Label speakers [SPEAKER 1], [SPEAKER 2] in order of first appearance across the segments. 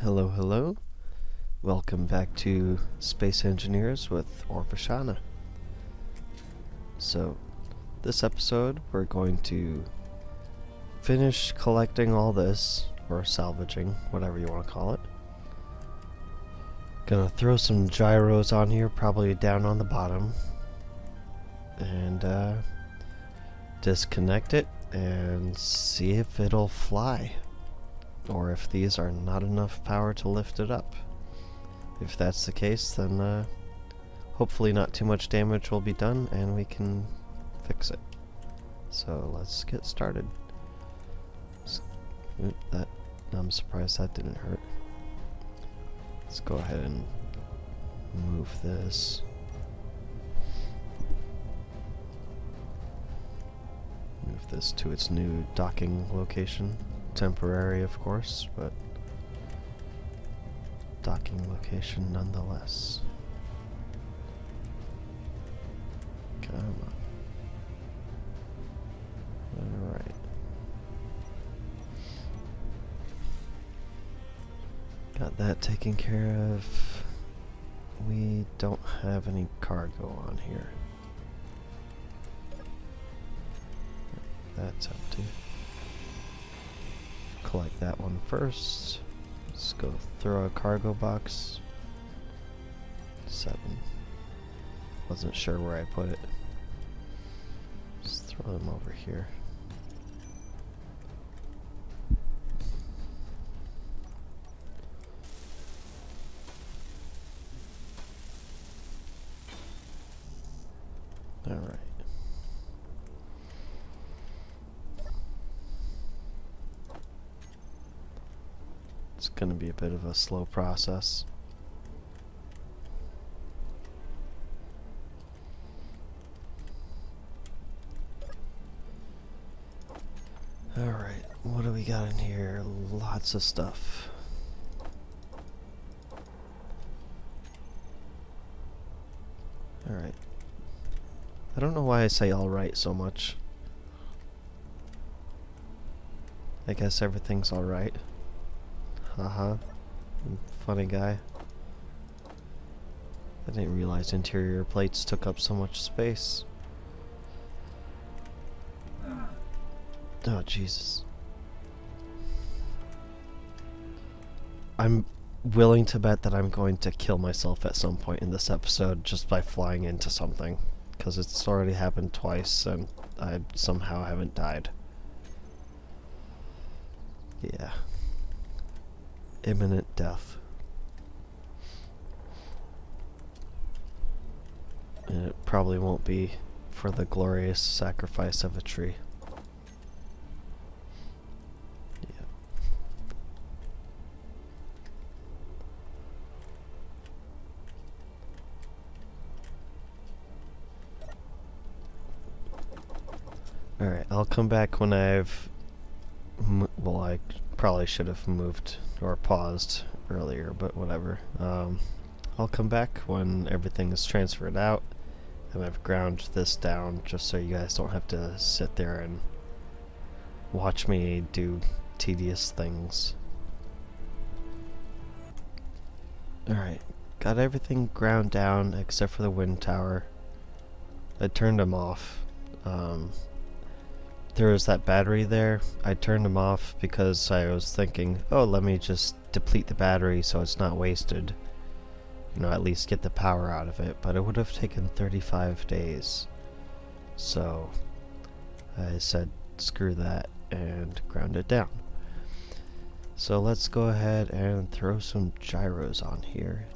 [SPEAKER 1] Hello, hello. Welcome back to Space Engineers with Orvishana. So, this episode we're going to finish collecting all this, or salvaging, whatever you want to call it. Gonna throw some gyros on here, probably down on the bottom, and disconnect it and see if it'll fly, or if these are not enough power to lift it up. If that's the case, then hopefully not too much damage will be done and we can fix it. So let's get started. I'm surprised that didn't hurt. Let's go ahead and move this. Move this to its new docking location. Temporary, of course, but docking location nonetheless. Come on. Alright. Got that taken care of. We don't have any cargo on here. That's empty. Collect that one first. Let's go throw a cargo box. 7. Wasn't sure where I put it. Just throw them over here. Alright. It's going to be a bit of a slow process. Alright, what do we got in here? Lots of stuff. Alright. I don't know why I say alright so much. I guess everything's alright. Haha. Funny guy. I didn't realize interior plates took up so much space. Oh, Jesus. I'm willing to bet that I'm going to kill myself at some point in this episode just by flying into something. Because it's already happened twice and I somehow haven't died. Yeah. Imminent death. And it probably won't be for the glorious sacrifice of a tree. Yeah. Alright, I'll come back when I've... well, I probably should have moved or paused earlier, but whatever. I'll come back when everything is transferred out and I've ground this down, just so you guys don't have to sit there and watch me do tedious things. Alright, got everything ground down except for the wind tower. I turned them off. There was that battery there. I turned them off because I was thinking, oh, let me just deplete the battery so it's not wasted. You know, at least get the power out of it. But it would have taken 35 days. So I said, screw that, and ground it down. So let's go ahead and throw some gyros on here.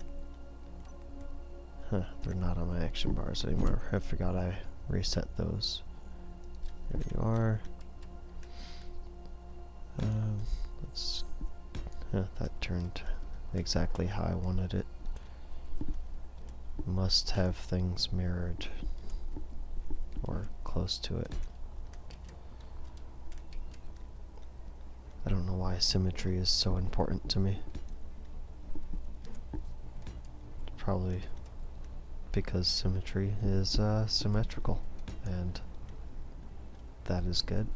[SPEAKER 1] Huh, they're not on my action bars anymore. I forgot I reset those. There you are. That turned exactly how I wanted it. Must have things mirrored. Or close to it. I don't know why symmetry is so important to me. Probably because symmetry is symmetrical. And that is good,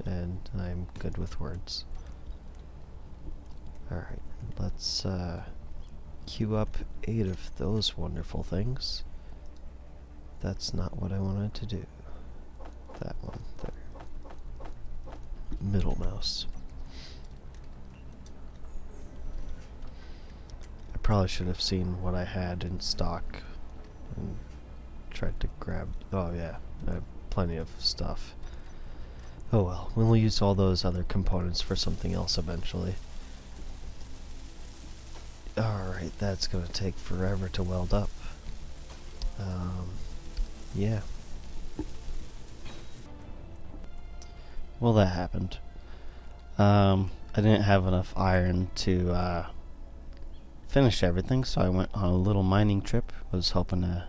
[SPEAKER 1] and I'm good with words. Alright, let's queue up 8 of those wonderful things. That's not what I wanted to do. That one there. Middle mouse. I probably should have seen what I had in stock and tried to grab... Oh yeah, I have plenty of stuff. Oh well, we'll use all those other components for something else eventually. Alright, that's gonna take forever to weld up. Yeah. Well, that happened. I didn't have enough iron to finish everything, so I went on a little mining trip. Was hoping to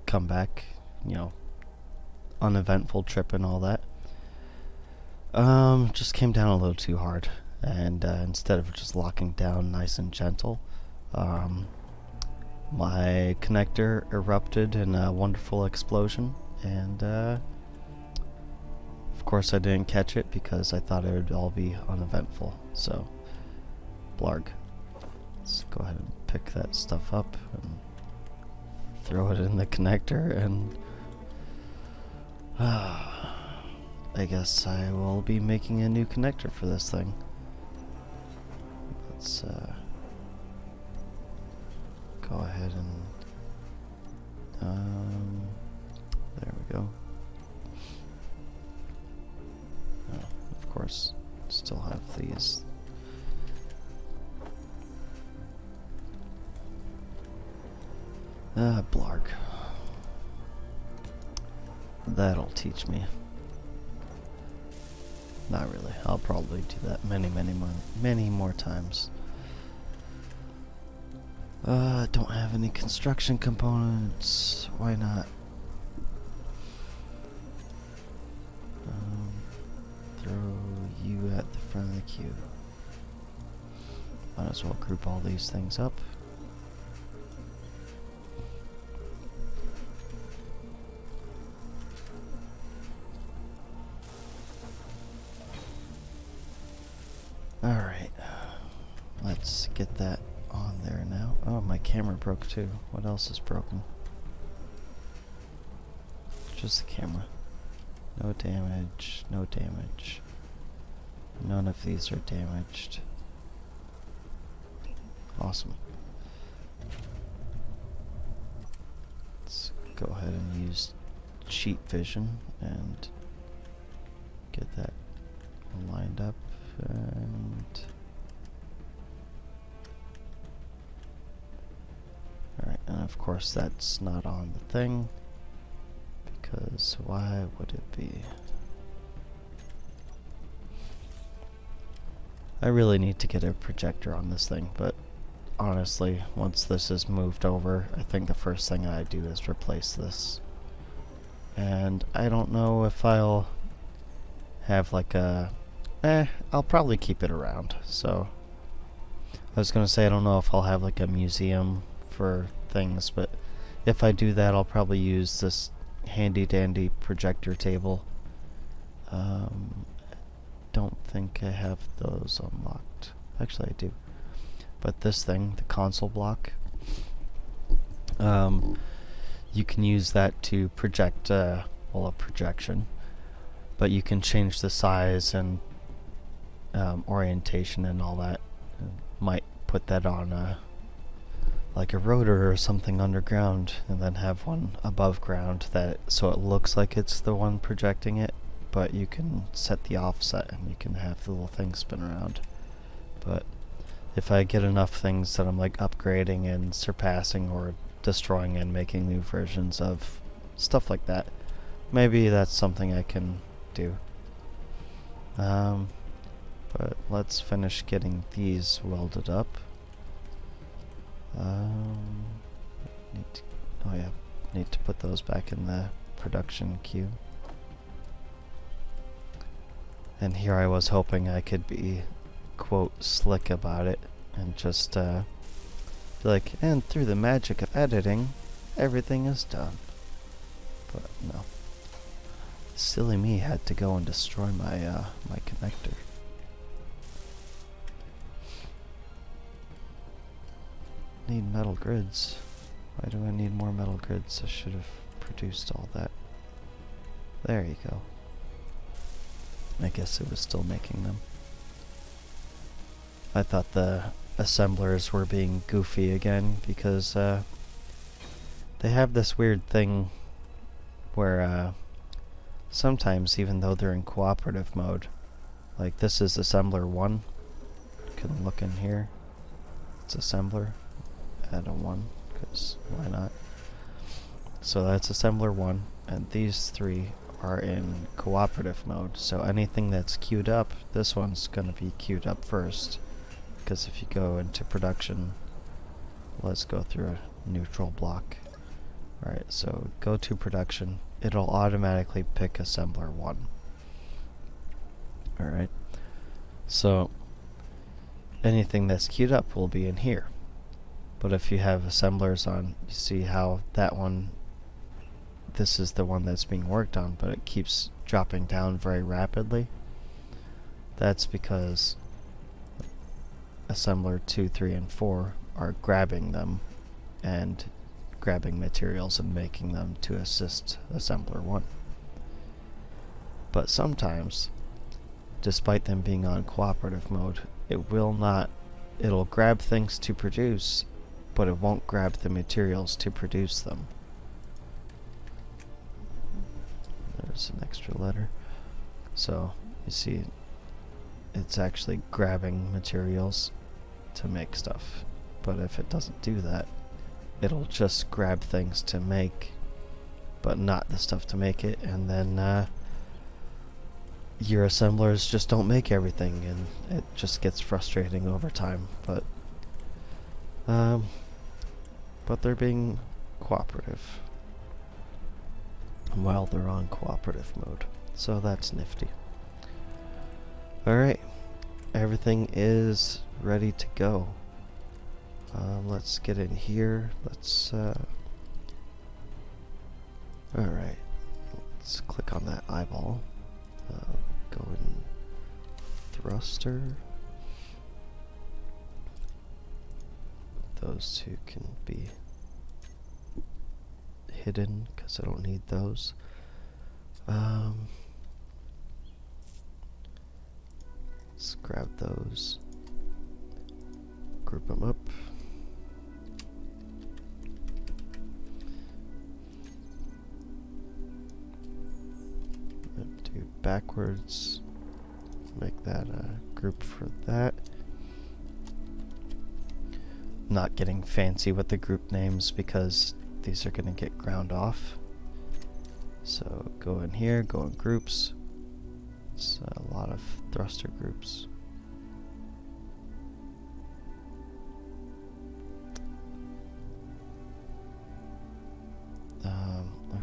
[SPEAKER 1] come back, you know, uneventful trip and all that. Just came down a little too hard, and instead of just locking down nice and gentle, my connector erupted in a wonderful explosion, and of course I didn't catch it because I thought it would all be uneventful. So, blarg. Let's go ahead and pick that stuff up and throw it in the connector, and I guess I will be making a new connector for this thing. Let's go ahead and there we go. Oh, of course, still have these. Blarg. That'll teach me. Not really. I'll probably do that many more times. Don't have any construction components. Why not? Throw you at the front of the queue. Might as well group all these things up. Alright, let's get that on there now. Oh, my camera broke too. What else is broken? Just the camera. No damage, no damage. None of these are damaged. Awesome. Let's go ahead and use cheat vision and get that lined up. And alright, and of course that's not on the thing, because why would it be? I really need to get a projector on this thing, but honestly, once this is moved over, I think the first thing I do is replace this. And I don't know if I'll have like a... I'll probably keep it around. So I was gonna say I don't know if I'll have like a museum for things, but if I do that, I'll probably use this handy dandy projector table. Don't think I have those unlocked. Actually, I do. But this thing, the console block, you can use that to project, well, a projection, but you can change the size and orientation and all that. Might put that on like a rotor or something underground, and then have one above ground that so it looks like it's the one projecting it, but you can set the offset and you can have the little thing spin around. But if I get enough things that I'm like upgrading and surpassing or destroying and making new versions of stuff like that, maybe that's something I can do. But let's finish getting these welded up. Need to put those back in the production queue. And here I was hoping I could be, quote, slick about it and just be like, and through the magic of editing, everything is done. But no. Silly me had to go and destroy my my connector. need metal grids. Why do I need more metal grids? I should have produced all that. There you go. I guess it was still making them. I thought the assemblers were being goofy again because they have this weird thing where sometimes, even though they're in cooperative mode, like this is assembler 1. You can look in here. It's assembler. Add a 1, because why not? So that's assembler 1, and these 3 are in cooperative mode. So anything that's queued up, this one's going to be queued up first. Because if you go into production, let's go through a neutral block. Alright, so go to production. It'll automatically pick assembler 1. Alright, so anything that's queued up will be in here. But if you have assemblers on, you see how that one, this is the one that's being worked on, but it keeps dropping down very rapidly. That's because assembler 2, 3, and 4 are grabbing them and grabbing materials and making them to assist assembler 1. But sometimes, despite them being on cooperative mode, it'll grab things to produce, but it won't grab the materials to produce them. There's an extra letter. So, you see, it's actually grabbing materials to make stuff. But if it doesn't do that, it'll just grab things to make, but not the stuff to make it, and then your assemblers just don't make everything, and it just gets frustrating over time. But they're being cooperative while they're on cooperative mode, so that's nifty. Alright, everything is ready to go. Let's get in here. Alright, let's click on that eyeball. Go in thruster. Those two can be hidden because I don't need those. Let's grab those, group them up. And do backwards, make that a group for that. Not getting fancy with the group names because these are going to get ground off. So go in here, go in groups. It's a lot of thruster groups.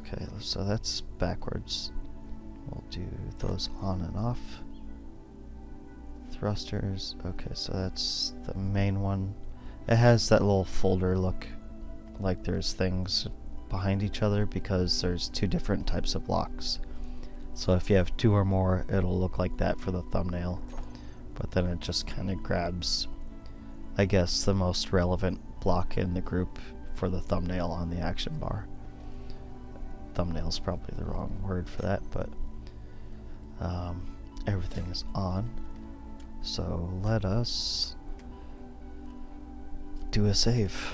[SPEAKER 1] Okay, so that's backwards. We'll do those on and off. Thrusters, okay, so that's the main one. It has that little folder look, like there's things behind each other because there's two different types of blocks. So if you have two or more, it'll look like that for the thumbnail. But then it just kind of grabs, I guess, the most relevant block in the group for the thumbnail on the action bar. Thumbnail's probably the wrong word for that, but everything is on. So let us do a save.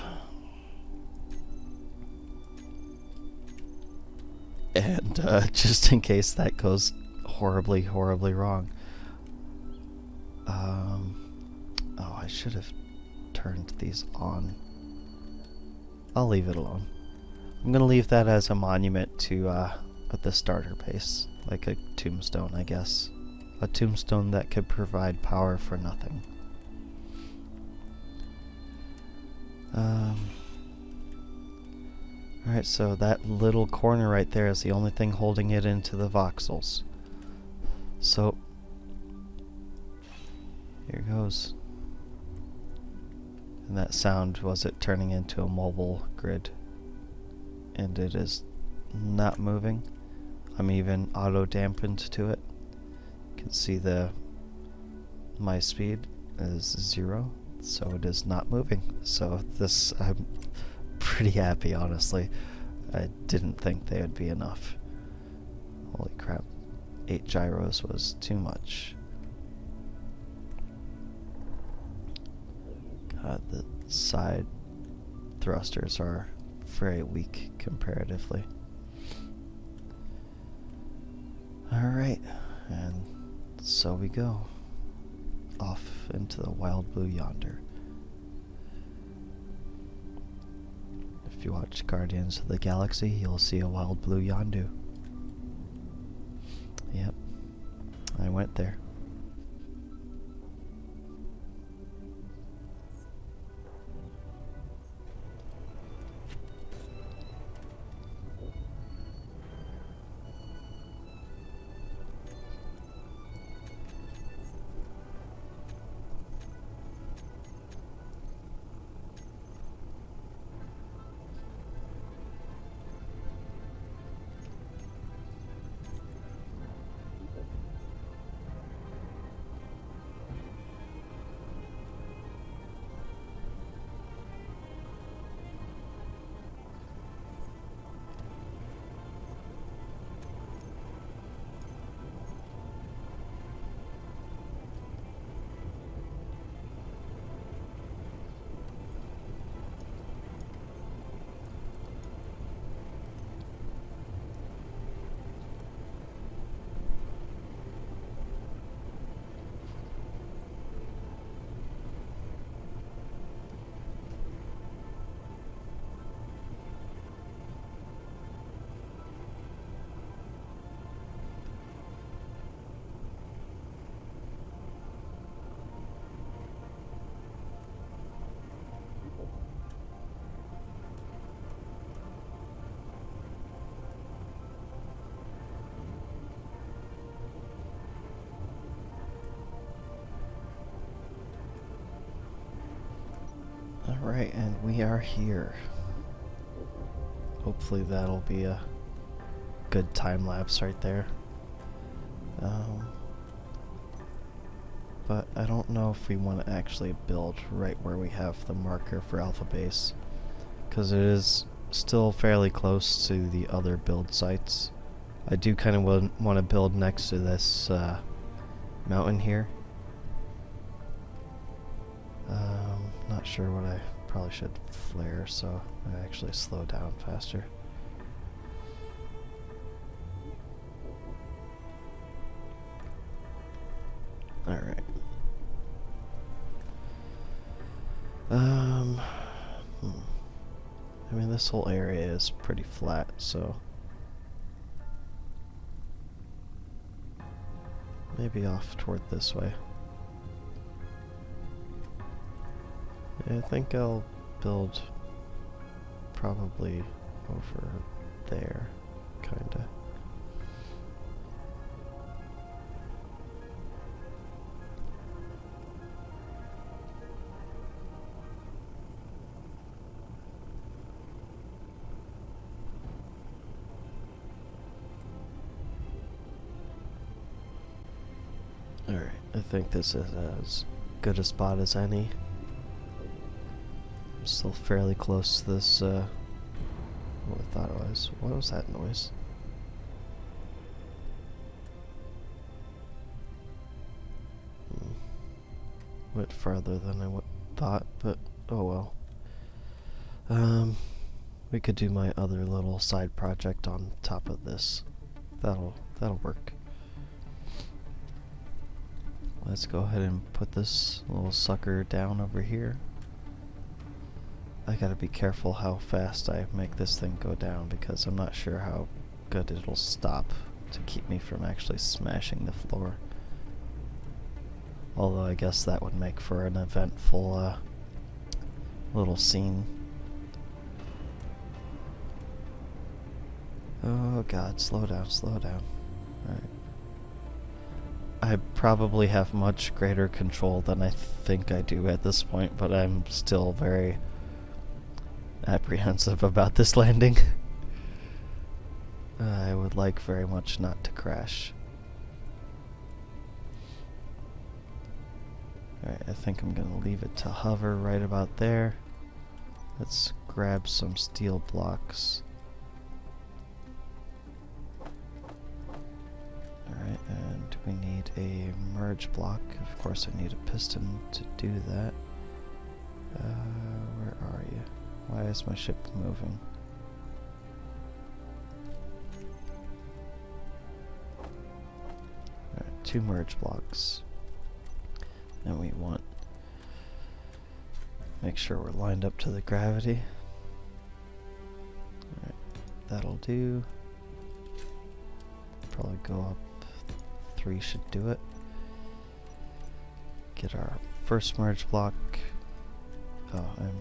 [SPEAKER 1] And just in case that goes horribly, horribly wrong. Oh, I should have turned these on. I'll leave it alone. I'm going to leave that as a monument to at the starter base. Like a tombstone, I guess. A tombstone that could provide power for nothing. Alright, so that little corner right there is the only thing holding it into the voxels. So, here goes. And that sound was it turning into a mobile grid. And it is not moving. I'm even auto-dampened to it. You can see my speed is 0. So it is not moving. So this, I'm pretty happy, honestly. I didn't think they would be enough. Holy crap. 8 gyros was too much. God, the side thrusters are very weak comparatively. Alright, and so we go. Off into the wild blue yonder. If you watch Guardians of the Galaxy, you'll see a wild blue yondu. Yep, I went there. Alright, and we are here. Hopefully that'll be a good time lapse right there. But I don't know if we want to actually build right where we have the marker for Alpha Base, because it is still fairly close to the other build sites. I do kind of want to build next to this mountain here. Not sure what I probably should flare so I actually slow down faster. Alright. I mean, this whole area is pretty flat, so maybe off toward this way. Yeah, I think I'll build probably over there, kinda. Alright, I think this is as good a spot as any. I'm still fairly close to this, what I thought it was. What was that noise? Went farther than I thought, but oh well. We could do my other little side project on top of this. That'll work. Let's go ahead and put this little sucker down over here. I gotta be careful how fast I make this thing go down, because I'm not sure how good it'll stop to keep me from actually smashing the floor. Although I guess that would make for an eventful little scene. Oh god, slow down, slow down. Alright. I probably have much greater control than I think I do at this point, but I'm still very apprehensive about this landing. I would like very much not to crash. Alright, I think I'm gonna leave it to hover right about there. Let's grab some steel blocks. Alright, and we need a merge block. Of course I need a piston to do that. Where are you? Why is my ship moving? Alright, 2 merge blocks. And we want... make sure we're lined up to the gravity. Alright, that'll do. Probably go up 3 should do it. Get our first merge block. Oh, I'm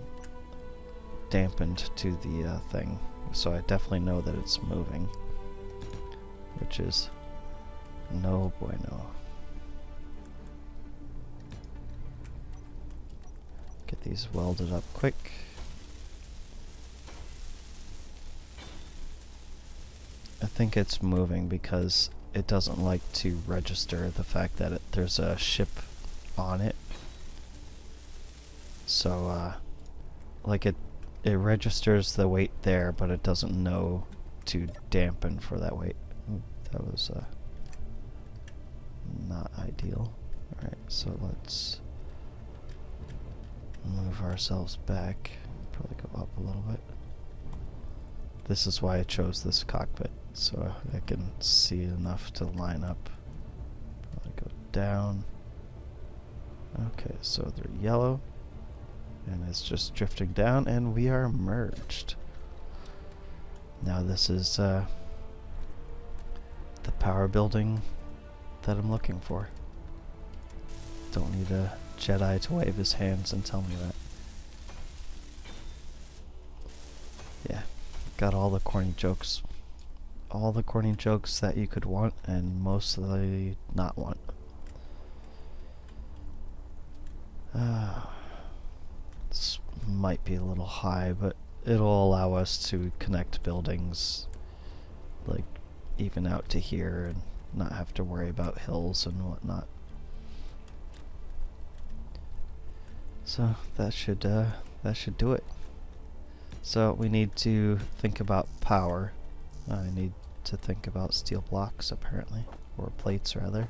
[SPEAKER 1] dampened to the thing, so I definitely know that it's moving, which is no bueno. Get these welded up quick. I think it's moving because it doesn't like to register the fact that there's a ship on it. So, like it registers the weight there, but it doesn't know to dampen for that weight. Ooh, that was not ideal. Alright, so let's move ourselves back. Probably go up a little bit. This is why I chose this cockpit, so I can see enough to line up. Probably go down. Okay, so they're yellow. And it's just drifting down, and we are merged. Now this is the power building that I'm looking for. Don't need a Jedi to wave his hands and tell me that. Yeah, got all the corny jokes. All the corny jokes that you could want, and mostly not want. This might be a little high, but it'll allow us to connect buildings like even out to here and not have to worry about hills and whatnot. So that should do it. So we need to think about power. I need to think about steel blocks apparently, or plates rather.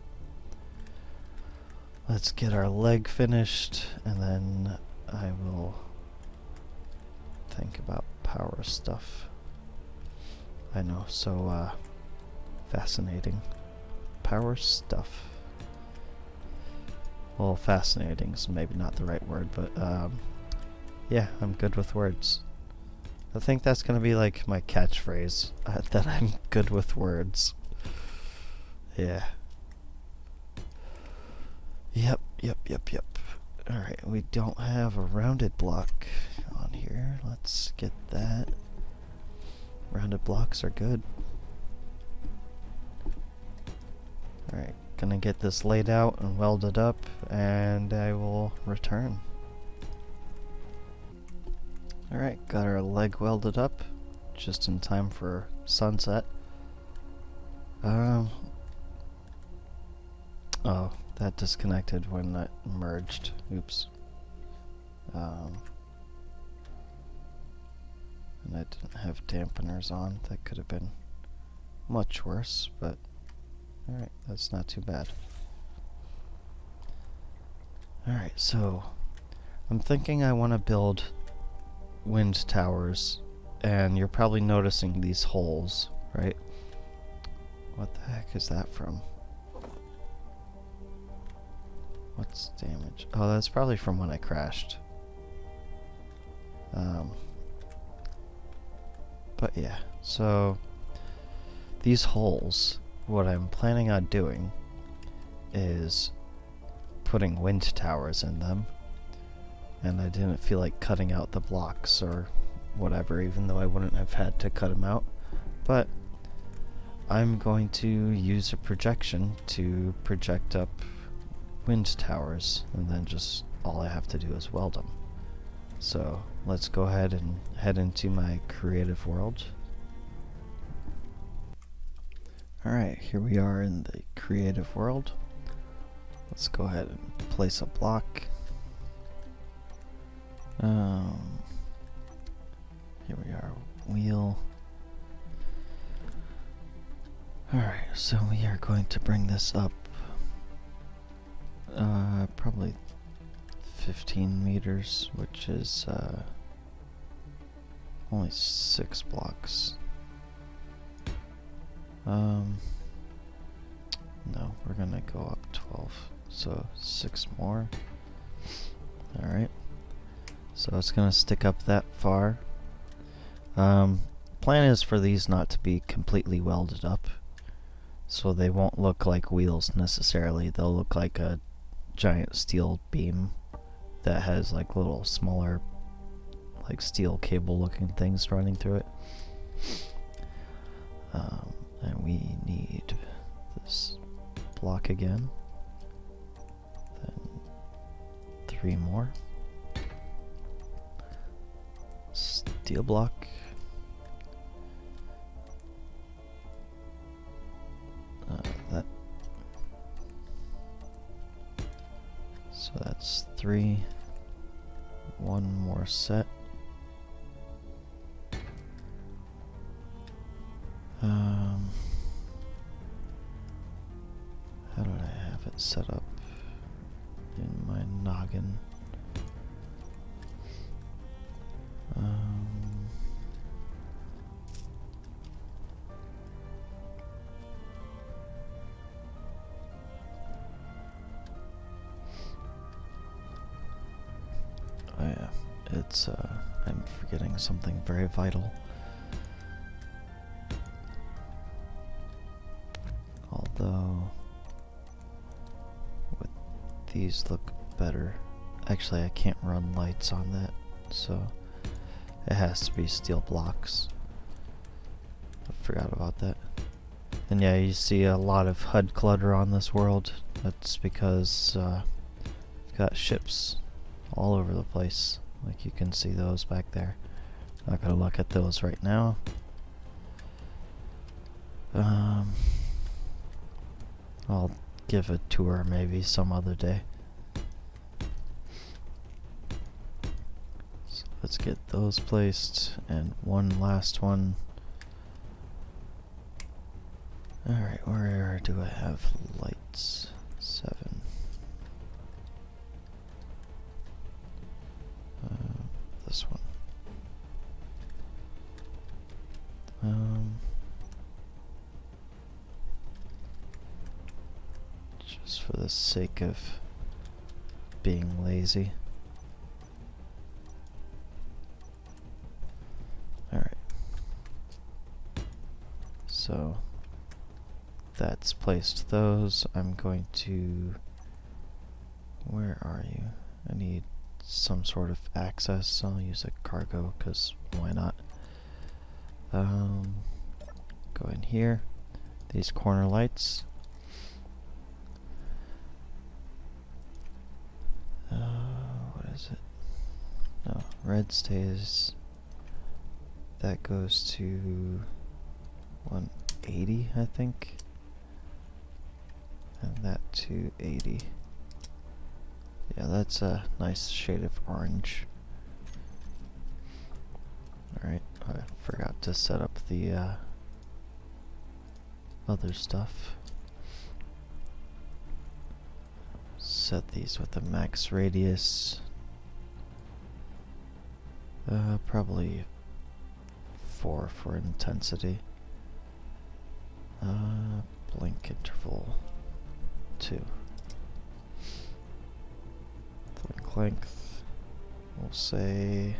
[SPEAKER 1] Let's get our leg finished, and then I will think about power stuff. I know, so fascinating. Power stuff. Well, fascinating is maybe not the right word, but yeah, I'm good with words. I think that's gonna be like my catchphrase, that I'm good with words. Yeah. Yep. Alright, we don't have a rounded block on here. Let's get that. Rounded blocks are good. Alright, gonna get this laid out and welded up, and I will return. Alright, got our leg welded up, just in time for sunset. Oh, that disconnected when that merged. Oops. And I didn't have dampeners on. That could have been much worse, but alright, that's not too bad. Alright, so I'm thinking I want to build wind towers, and you're probably noticing these holes, right? What the heck is that from? What's damage? Oh, that's probably from when I crashed. But yeah, so these holes, what I'm planning on doing is putting wind towers in them, and I didn't feel like cutting out the blocks or whatever, even though I wouldn't have had to cut them out. But I'm going to use a projection to project up wind towers, and then just all I have to do is weld them. So let's go ahead and head into my creative world. Alright, here we are in the creative world. Let's go ahead and place a block. Here we are, wheel. Alright, so we are going to bring this up probably 15 meters, which is only 6 blocks. No, we're gonna go up 12, so 6 more. Alright, so it's gonna stick up that far. Plan is for these not to be completely welded up, so they won't look like wheels necessarily. They'll look like a giant steel beam that has like little smaller like steel cable looking things running through it. And we need this block again, then 3 more, steel block, that, so that's 3, 1 more set. How did I have it set up in my noggin? Oh yeah, it's I'm forgetting something very vital. Although these look better. Actually, I can't run lights on that, so it has to be steel blocks. I forgot about that. And yeah, you see a lot of HUD clutter on this world. That's because we've got ships all over the place. Like you can see those back there. Not gonna look at those right now. I'll give a tour maybe some other day. So let's get those placed, and one last one. Alright, where do I have lights? 7. This one. Just for the sake of being lazy. Alright. So that's placed those. I'm going to... Where are you? I need some sort of access. I'll use a cargo, because why not? Go in here. These corner lights. What is it? No, red stays. That goes to 180, I think. And that to 80. Yeah, that's a nice shade of orange. Alright, I forgot to set up the other stuff. Set these with the max radius. Probably 4 for intensity. Blink interval 2. Blink length, we'll say...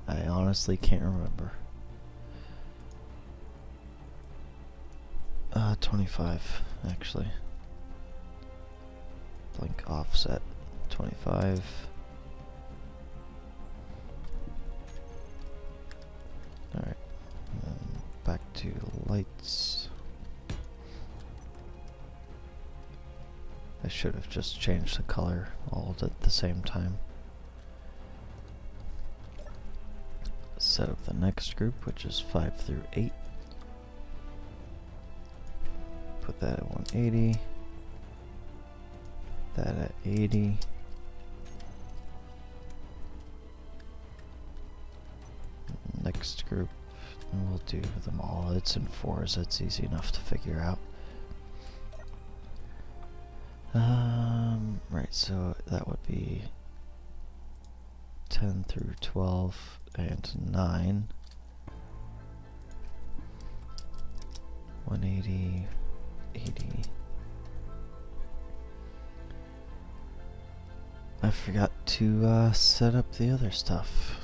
[SPEAKER 1] I honestly can't remember. 25, actually. Blink offset, 25. Alright, back to lights. I should have just changed the color all at the same time. Set up the next group, which is 5 through 8. put that at 180. That at 80. Next group, and we'll do them all. It's in 4s, it's easy enough to figure out. Right, so that would be 10 through 12 and 9. 180, 80. I forgot to set up the other stuff.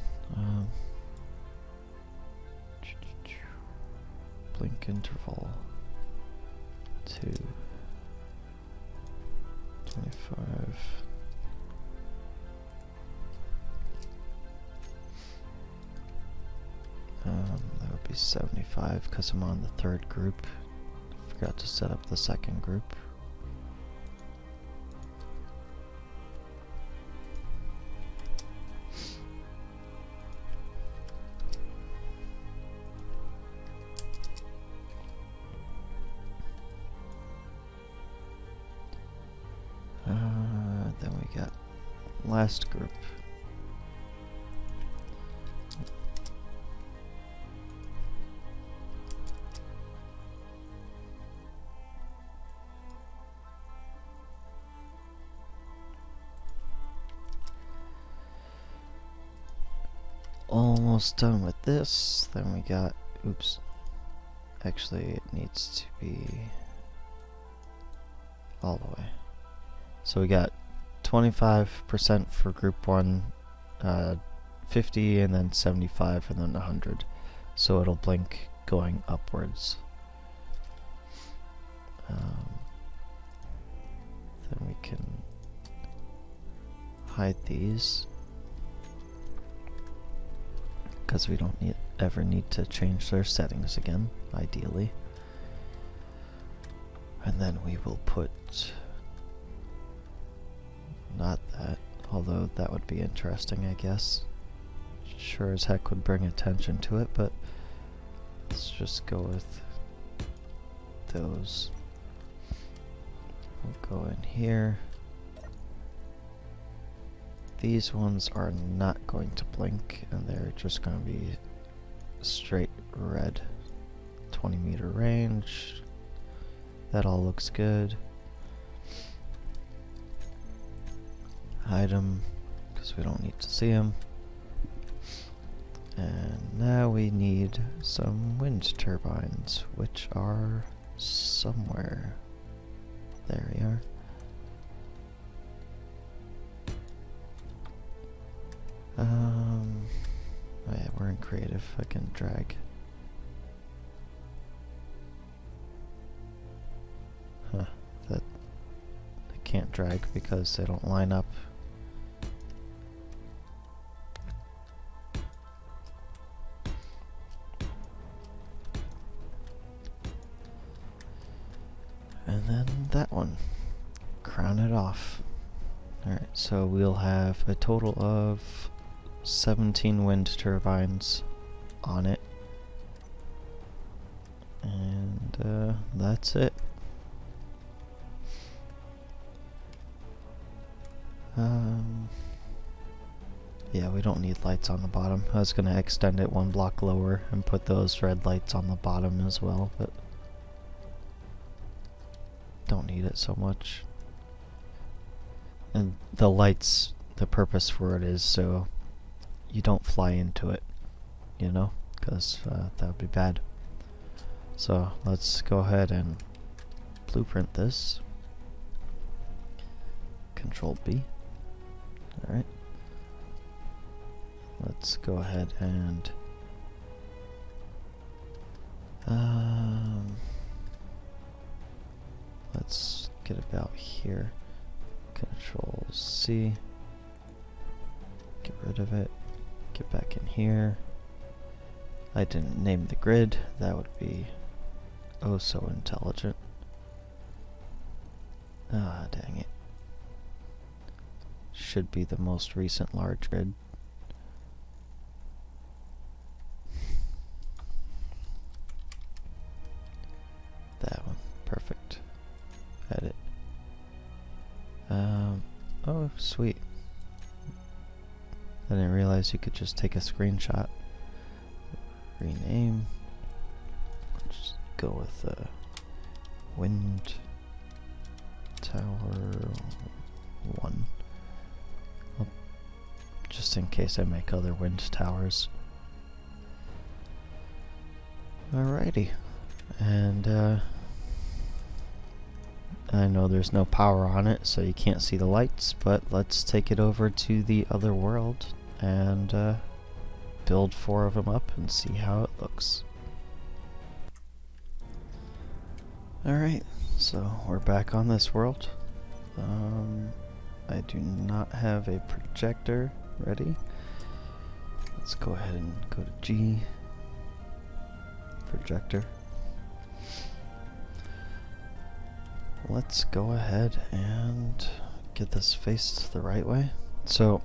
[SPEAKER 1] Blink interval to 25. That would be 75 because I'm on the 3rd group. Forgot to set up the 2nd group. Then we got last group. Almost done with this. Then we got, oops, actually it needs to be all the way. So we got 25% for group 1, 50, and then 75, and then 100. So it'll blink going upwards. Then we can hide these, because we don't ever need to change their settings again, ideally. And then we will put, not that, although that would be interesting, I guess. Sure as heck would bring attention to it, but let's just go with those. We'll go in here. These ones are not going to blink, and they're just going to be straight red. 20-meter range. That all looks good. Hide them, because we don't need to see them. And now we need some wind turbines, which are somewhere. There we are. Oh yeah, we're in creative. I can drag. Huh, that I can't drag because they don't line up. And then that one. Crown it off. Alright, so we'll have a total of 17 wind turbines on it. And that's it. Yeah, we don't need lights on the bottom. I was gonna extend it 1 block lower and put those red lights on the bottom as well, but don't need it so much. And the lights, the purpose for it is so you don't fly into it, you know, because that would be bad. So let's go ahead and blueprint this. Control B. Alright. Let's go ahead and let's get about here. Control C. Get rid of it. Get back in here. I didn't name the grid. That would be oh so intelligent. Ah, dang it. Should be the most recent large grid. That one. Perfect. Oh, sweet. I didn't realize you could just take a screenshot. Rename. Just go with Wind Tower 1. Well, just in case I make other wind towers. Alrighty. And I know there's no power on it, so you can't see the lights, but let's take it over to the other world and build 4 of them up and see how it looks. Alright, so we're back on this world. I do not have a projector ready. Let's go ahead and go to G, projector. Let's go ahead and get this faced the right way. So,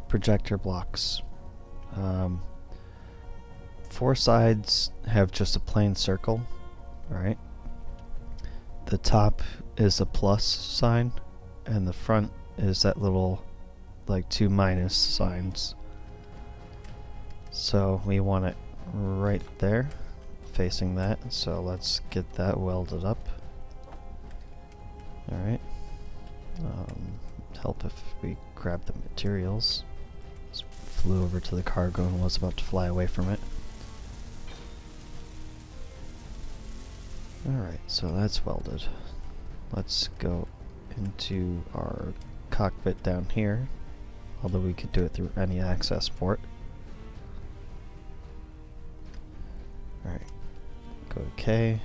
[SPEAKER 1] projector blocks. 4 sides have just a plain circle, right? The top is a plus sign, and the front is that little, like, 2 minus signs. So we want it right there, facing that. So let's get that welded up. Alright. Help if we grab the materials. Just flew over to the cargo and was about to fly away from it. Alright, so that's welded. Let's go into our cockpit down here, although we could do it through any access port. Alright, go to K.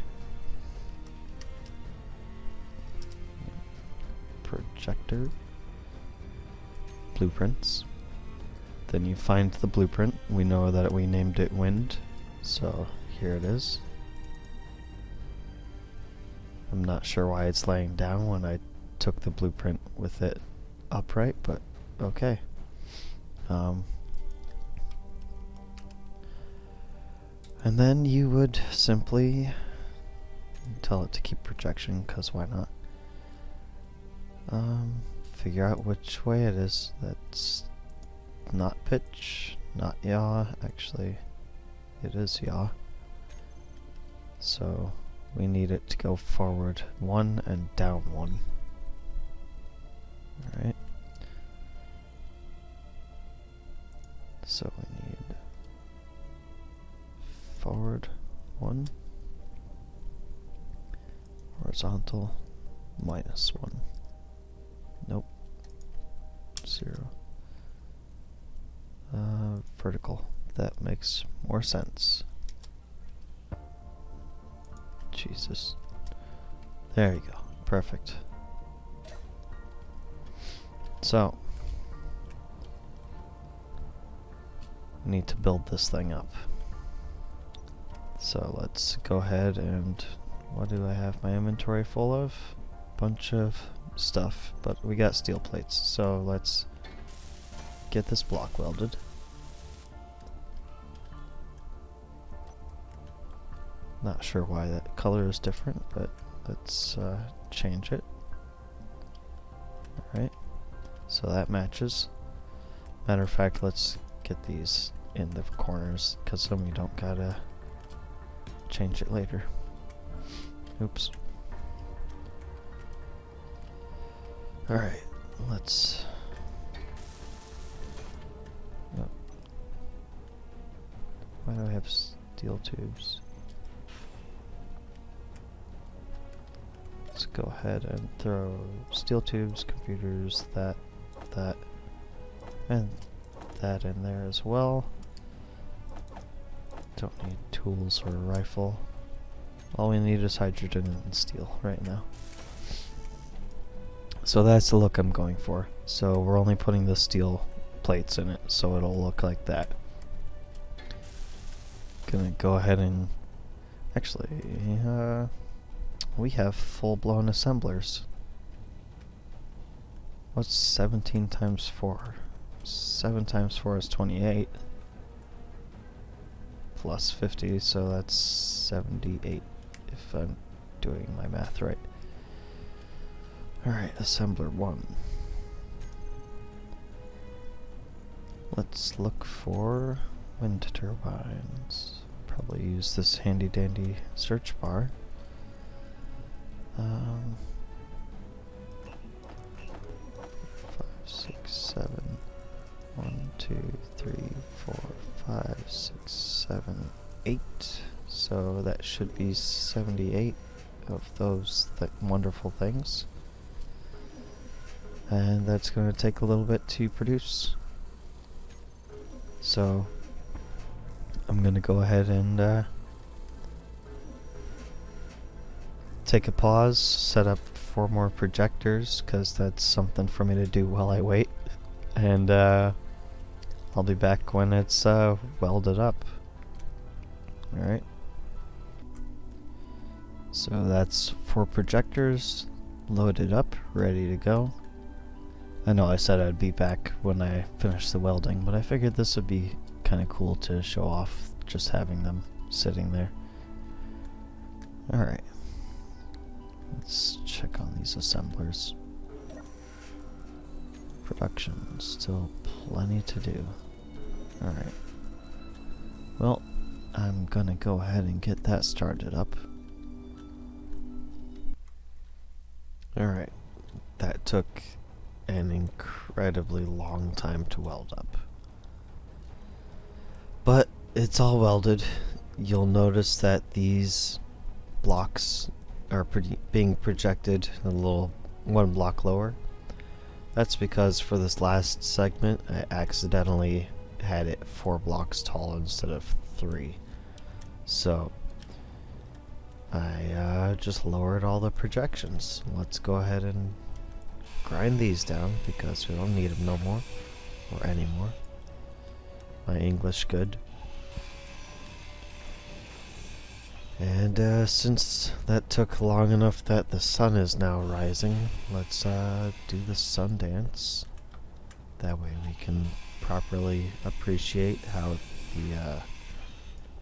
[SPEAKER 1] Projector. Blueprints. Then you find the blueprint. We know that we named it Wind, so here it is. I'm not sure why it's laying down when I took the blueprint with it upright, but okay. And then you would simply tell it to keep projection, because why not? Figure out which way it is. That's not pitch, not yaw. Actually, it is yaw. So we need it to go forward 1 and down 1. Alright. So we need forward 1, horizontal -1. Nope. 0. Vertical. That makes more sense. Jesus. There you go. Perfect. So, we need to build this thing up. So let's go ahead and, what do I have my inventory full of? Bunch of stuff, but we got steel plates, so let's get this block welded. Not sure why that color is different, but let's change it. Alright, so that matches. Matter of fact, let's get these in the corners, because then we don't gotta change it later. Oops. Alright, let's... Oh. Why do I have steel tubes? Let's go ahead and throw steel tubes, computers, that, and that in there as well. Don't need tools or a rifle. All we need is hydrogen and steel right now. So that's the look I'm going for. So we're only putting the steel plates in it, so it'll look like that. Gonna go ahead and... Actually, we have full-blown assemblers. What's 17 times 4? 7 times 4 is 28. Plus 50, so that's 78, if I'm doing my math right. Alright, assembler 1. Let's look for wind turbines. Probably use this handy dandy search bar. 5, 6, 7. 1, 2, 3, 4, 5, 6, 7, 8. So that should be 78 of those wonderful things. And that's going to take a little bit to produce. So I'm going to go ahead and take a pause, set up 4 more projectors, because that's something for me to do while I wait. And I'll be back when it's welded up. Alright. So that's 4 projectors loaded up, ready to go. I know I said I'd be back when I finish the welding, but I figured this would be kind of cool to show off, just having them sitting there. Alright. Let's check on these assemblers. Production, still plenty to do. Alright. Well, I'm gonna go ahead and get that started up. Alright. That took an incredibly long time to weld up. But it's all welded. You'll notice that these blocks are being projected a little 1 block lower. That's because for this last segment I accidentally had it 4 blocks tall instead of 3. So I just lowered all the projections. Let's go ahead and grind these down because we don't need them no more or anymore. My English good. And since that took long enough that the sun is now rising, let's do the sun dance. That way we can properly appreciate how the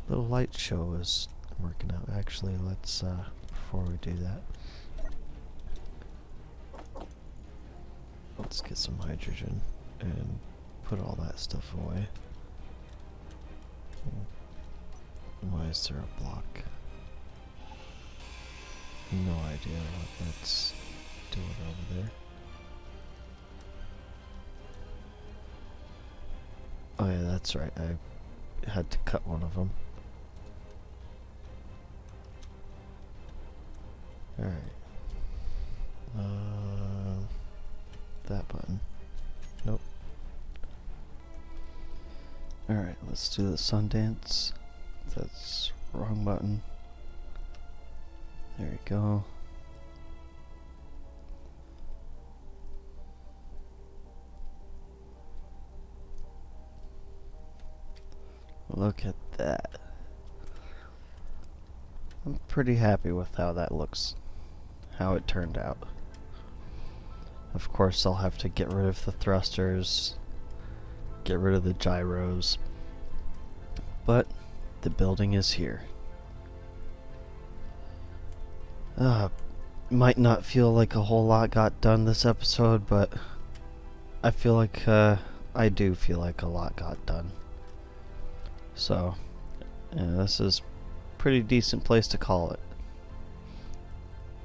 [SPEAKER 1] little light show is working out. Actually, let's before we do that, let's get some hydrogen and put all that stuff away. Why is there a block? No idea what that's doing over there. Oh yeah, that's right. I had to cut one of them. Alright. That button. Nope. Alright, let's do the sun dance. That's wrong button. There we go. Look at that. I'm pretty happy with how that looks. How it turned out. Of course, I'll have to get rid of the thrusters, get rid of the gyros, but the building is here. Might not feel like a whole lot got done this episode, but I feel like I do feel like a lot got done. So, yeah, this is a pretty decent place to call it.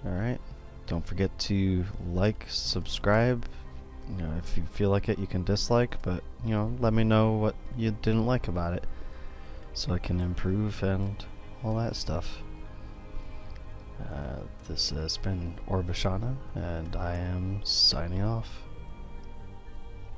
[SPEAKER 1] Alright, don't forget to like, subscribe. You know, if you feel like it, you can dislike, but, you know, let me know what you didn't like about it so I can improve and all that stuff. This has been Orvishana, and I am signing off.